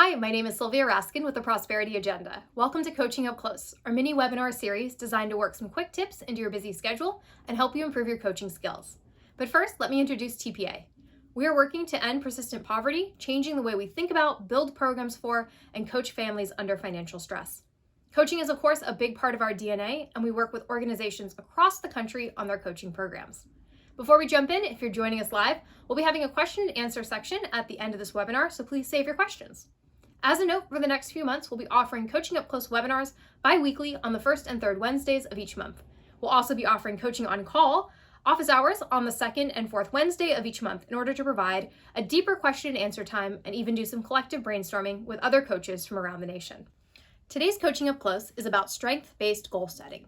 Hi, my name is Sylvia Raskin with the Prosperity Agenda. Welcome to Coaching Up Close, our mini webinar series designed to work some quick tips into your busy schedule and help you improve your coaching skills. But first, let me introduce TPA. We are working to end persistent poverty, changing the way we think about, build programs for, and coach families under financial stress. Coaching is, of course, a big part of our DNA, and we work with organizations across the country on their coaching programs. Before we jump in, if you're joining us live, we'll be having a question and answer section at the end of this webinar, so please save your questions. As a note, for the next few months, we'll be offering Coaching Up Close webinars bi-weekly on the first and third Wednesdays of each month. We'll also be offering Coaching on Call office hours on the second and fourth Wednesday of each month in order to provide a deeper question and answer time and even do some collective brainstorming with other coaches from around the nation. Today's Coaching Up Close is about strength-based goal setting.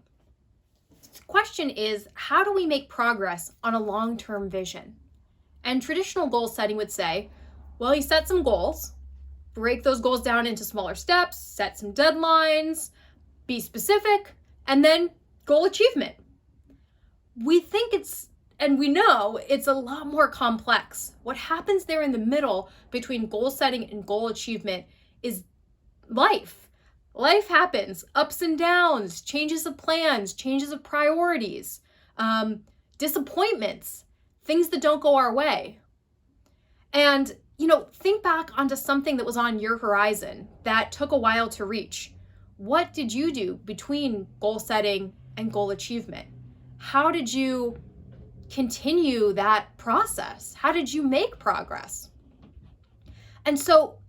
The question is, how do we make progress on a long-term vision? And traditional goal setting would say, well, you set some goals, break those goals down into smaller steps, set some deadlines, be specific, and then goal achievement. We think and we know it's a lot more complex. What happens there in the middle between goal setting and goal achievement is life. Life happens, ups and downs, changes of plans, changes of priorities, disappointments, things that don't go our way. And think back onto something that was on your horizon that took a while to reach. What did you do between goal setting and goal achievement? How did you continue that process? How did you make progress? And so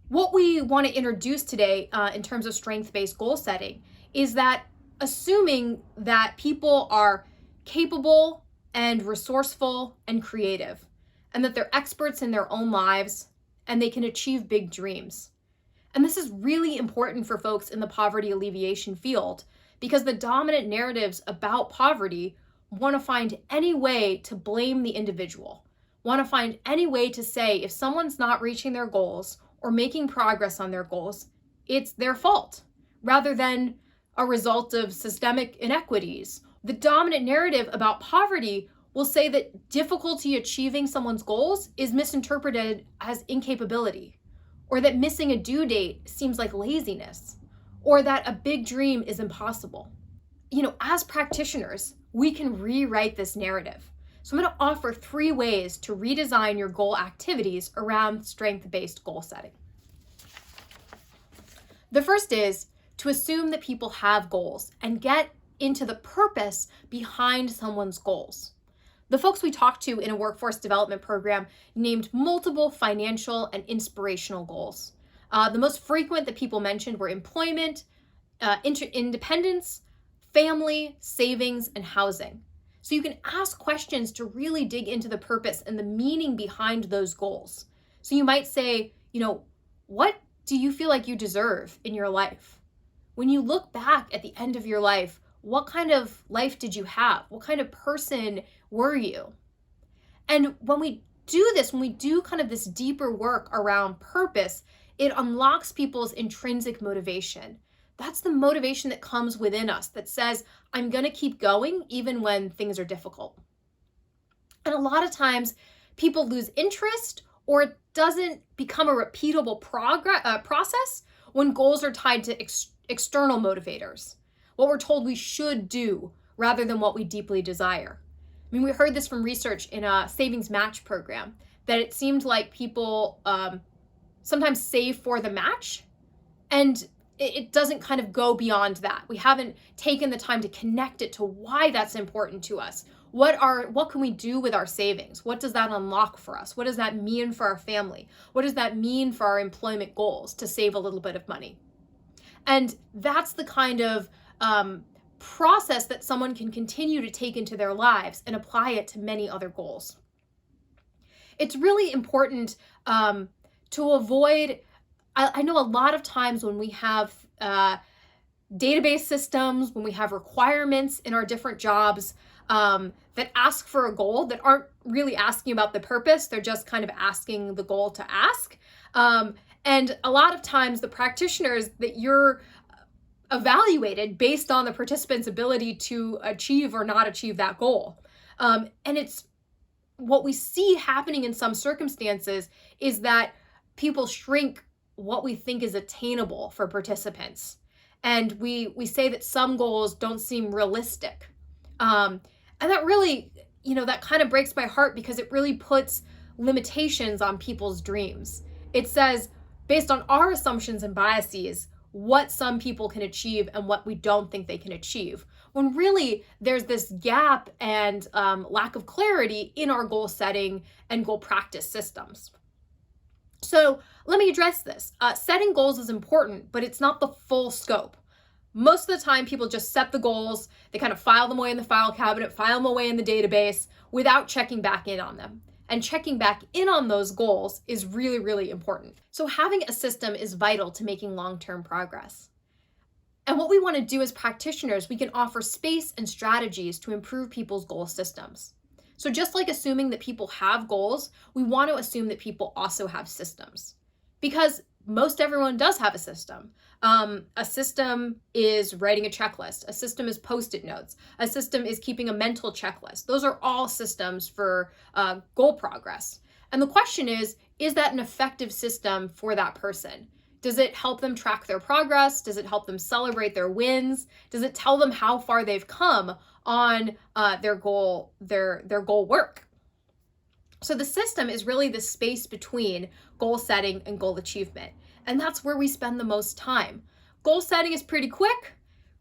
what we want to introduce today in terms of strength-based goal setting is that assuming that people are capable and resourceful and creative, and that they're experts in their own lives and they can achieve big dreams. And this is really important for folks in the poverty alleviation field because the dominant narratives about poverty want to find any way to blame the individual, want to find any way to say if someone's not reaching their goals or making progress on their goals, it's their fault, rather than a result of systemic inequities. The dominant narrative about poverty will say that difficulty achieving someone's goals is misinterpreted as incapability, or that missing a due date seems like laziness, or that a big dream is impossible. As practitioners, we can rewrite this narrative. So I'm going to offer 3 ways to redesign your goal activities around strength-based goal setting. The first is to assume that people have goals and get into the purpose behind someone's goals. The folks we talked to in a workforce development program named multiple financial and inspirational goals. The most frequent that people mentioned were employment, independence, family, savings, and housing. So you can ask questions to really dig into the purpose and the meaning behind those goals. So you might say, what do you feel like you deserve in your life? When you look back at the end of your life, what kind of life did you have? What kind of person were you? And when we do this, when we do kind of this deeper work around purpose, it unlocks people's intrinsic motivation. That's the motivation that comes within us that says, I'm going to keep going even when things are difficult. And a lot of times people lose interest or it doesn't become a repeatable process when goals are tied to external motivators, what we're told we should do rather than what we deeply desire. We heard this from research in a savings match program, that it seemed like people sometimes save for the match and it doesn't kind of go beyond that. We haven't taken the time to connect it to why that's important to us. What can we do with our savings? What does that unlock for us? What does that mean for our family? What does that mean for our employment goals to save a little bit of money? And that's the kind of process that someone can continue to take into their lives and apply it to many other goals. It's really important to avoid, I know a lot of times when we have database systems, when we have requirements in our different jobs that ask for a goal that aren't really asking about the purpose, they're just kind of asking the goal to ask. And a lot of times the practitioners that you're evaluated based on the participant's ability to achieve or not achieve that goal. And it's what we see happening in some circumstances is that people shrink what we think is attainable for participants. And we say that some goals don't seem realistic. And that really, that kind of breaks my heart because it really puts limitations on people's dreams. It says, based on our assumptions and biases, what some people can achieve and what we don't think they can achieve. When really there's this gap and lack of clarity in our goal setting and goal practice systems. So let me address this. Setting goals is important, but it's not the full scope. Most of the time, people just set the goals, they kind of file them away in the file cabinet, file them away in the database without checking back in on them. And checking back in on those goals is really, really important. So having a system is vital to making long-term progress. And what we want to do as practitioners, we can offer space and strategies to improve people's goal systems. So just like assuming that people have goals, we want to assume that people also have systems. Because most everyone does have a system. A system is writing a checklist. A system is Post-it notes. A system is keeping a mental checklist. Those are all systems for goal progress. And the question is that an effective system for that person? Does it help them track their progress? Does it help them celebrate their wins? Does it tell them how far they've come on their goal work? So the system is really the space between goal setting and goal achievement. And that's where we spend the most time. Goal setting is pretty quick.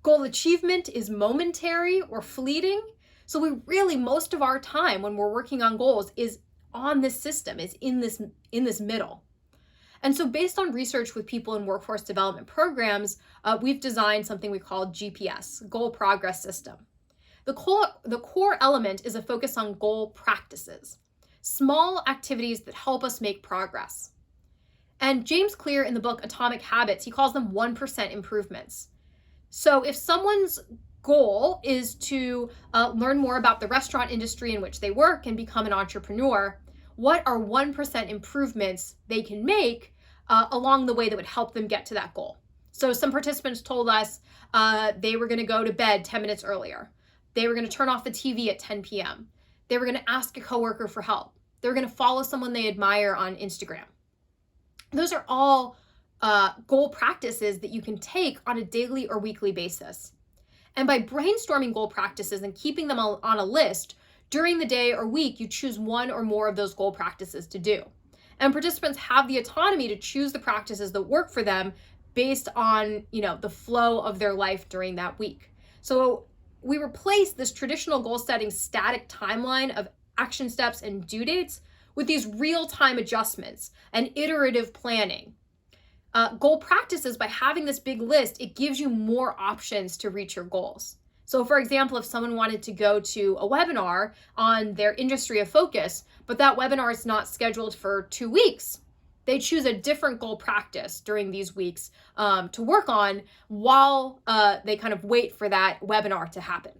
Goal achievement is momentary or fleeting. So we really, most of our time when we're working on goals is on this system, is in this middle. And so based on research with people in workforce development programs, we've designed something we call GPS, Goal Progress System. The core element is a focus on goal practices, small activities that help us make progress. And James Clear in the book Atomic Habits, he calls them 1% improvements. So if someone's goal is to learn more about the restaurant industry in which they work and become an entrepreneur, what are 1% improvements they can make along the way that would help them get to that goal? So some participants told us they were going to go to bed 10 minutes earlier. They were going to turn off the TV at 10 p.m. They were going to ask a coworker for help. They were going to follow someone they admire on Instagram. Those are all goal practices that you can take on a daily or weekly basis. And by brainstorming goal practices and keeping them on a list, during the day or week, you choose one or more of those goal practices to do. And participants have the autonomy to choose the practices that work for them based on, the flow of their life during that week. So we replace this traditional goal setting static timeline of action steps and due dates with these real-time adjustments and iterative planning. Goal practices, by having this big list, it gives you more options to reach your goals. So for example, if someone wanted to go to a webinar on their industry of focus, but that webinar is not scheduled for 2 weeks, they choose a different goal practice during these weeks to work on while they kind of wait for that webinar to happen.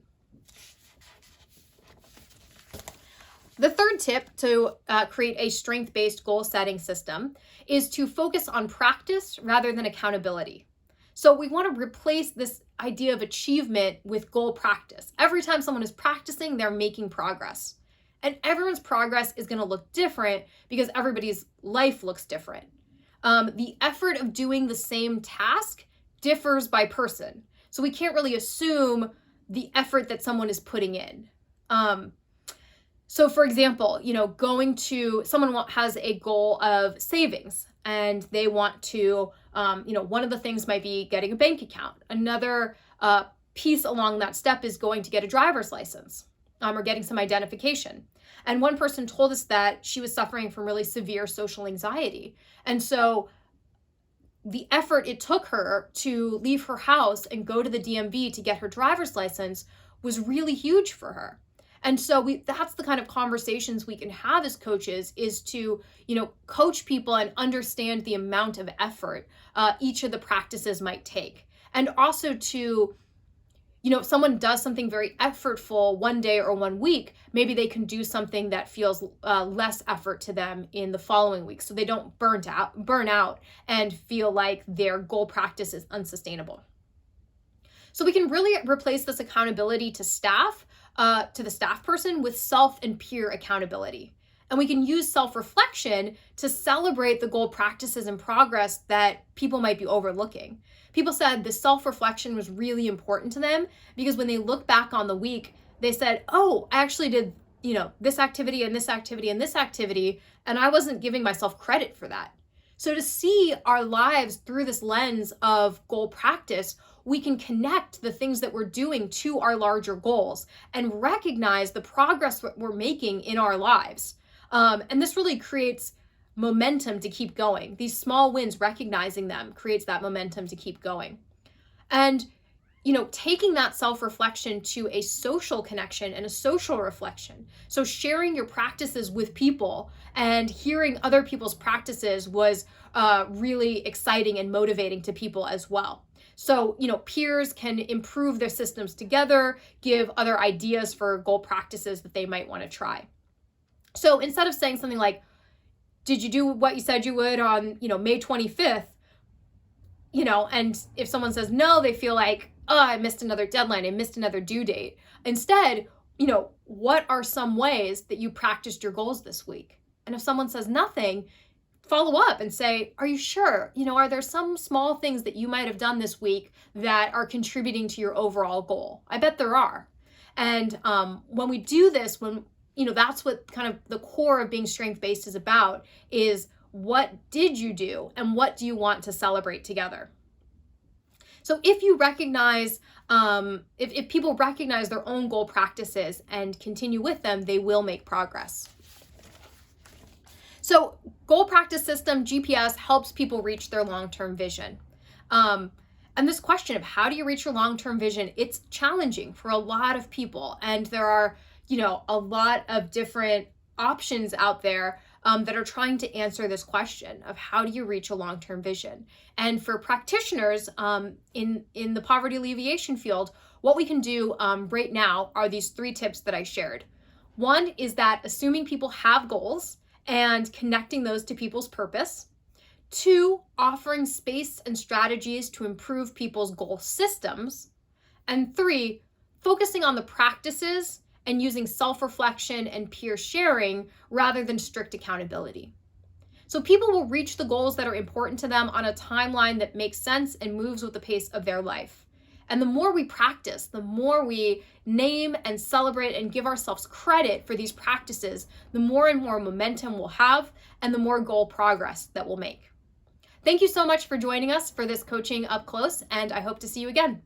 The third tip to create a strength-based goal setting system is to focus on practice rather than accountability. So we want to replace this idea of achievement with goal practice. Every time someone is practicing, they're making progress. And everyone's progress is going to look different because everybody's life looks different. The effort of doing the same task differs by person. So we can't really assume the effort that someone is putting in. So for example, someone has a goal of savings and they want to, one of the things might be getting a bank account. Another piece along that step is going to get a driver's license or getting some identification. And one person told us that she was suffering from really severe social anxiety. And so the effort it took her to leave her house and go to the DMV to get her driver's license was really huge for her. And so that's the kind of conversations we can have as coaches, is to, coach people and understand the amount of effort each of the practices might take. And also to, if someone does something very effortful one day or 1 week, maybe they can do something that feels less effort to them in the following week, so they don't burn out and feel like their goal practice is unsustainable. So we can really replace this accountability to the staff person with self and peer accountability. And we can use self-reflection to celebrate the goal practices and progress that people might be overlooking. People said the self-reflection was really important to them because when they look back on the week, they said, oh, I actually did, this activity and this activity and this activity, and I wasn't giving myself credit for that. So to see our lives through this lens of goal practice, we can connect the things that we're doing to our larger goals and recognize the progress that we're making in our lives. And this really creates momentum to keep going. These small wins, recognizing them, creates that momentum to keep going. And, taking that self-reflection to a social connection and a social reflection. So sharing your practices with people and hearing other people's practices was really exciting and motivating to people as well. So, peers can improve their systems together, give other ideas for goal practices that they might want to try. So instead of saying something like, did you do what you said you would on, May 25th? And if someone says no, they feel like, oh, I missed another deadline, I missed another due date. Instead, what are some ways that you practiced your goals this week? And if someone says nothing, follow up and say, are you sure? Are there some small things that you might have done this week that are contributing to your overall goal? I bet there are. And when we do this, that's what kind of the core of being strength-based is about, is what did you do and what do you want to celebrate together? So if you recognize, if people recognize their own goal practices and continue with them, they will make progress. So goal practice system, GPS, helps people reach their long-term vision. And this question of how do you reach your long-term vision, it's challenging for a lot of people. And there are, a lot of different options out there that are trying to answer this question of how do you reach a long-term vision. And for practitioners in the poverty alleviation field, what we can do right now are these 3 tips that I shared. One is that assuming people have goals and connecting those to people's purpose. 2, offering space and strategies to improve people's goal systems. And 3, focusing on the practices and using self-reflection and peer sharing rather than strict accountability. So people will reach the goals that are important to them on a timeline that makes sense and moves with the pace of their life. And the more we practice, the more we name and celebrate and give ourselves credit for these practices, the more and more momentum we'll have and the more goal progress that we'll make. Thank you so much for joining us for this coaching up close, and I hope to see you again.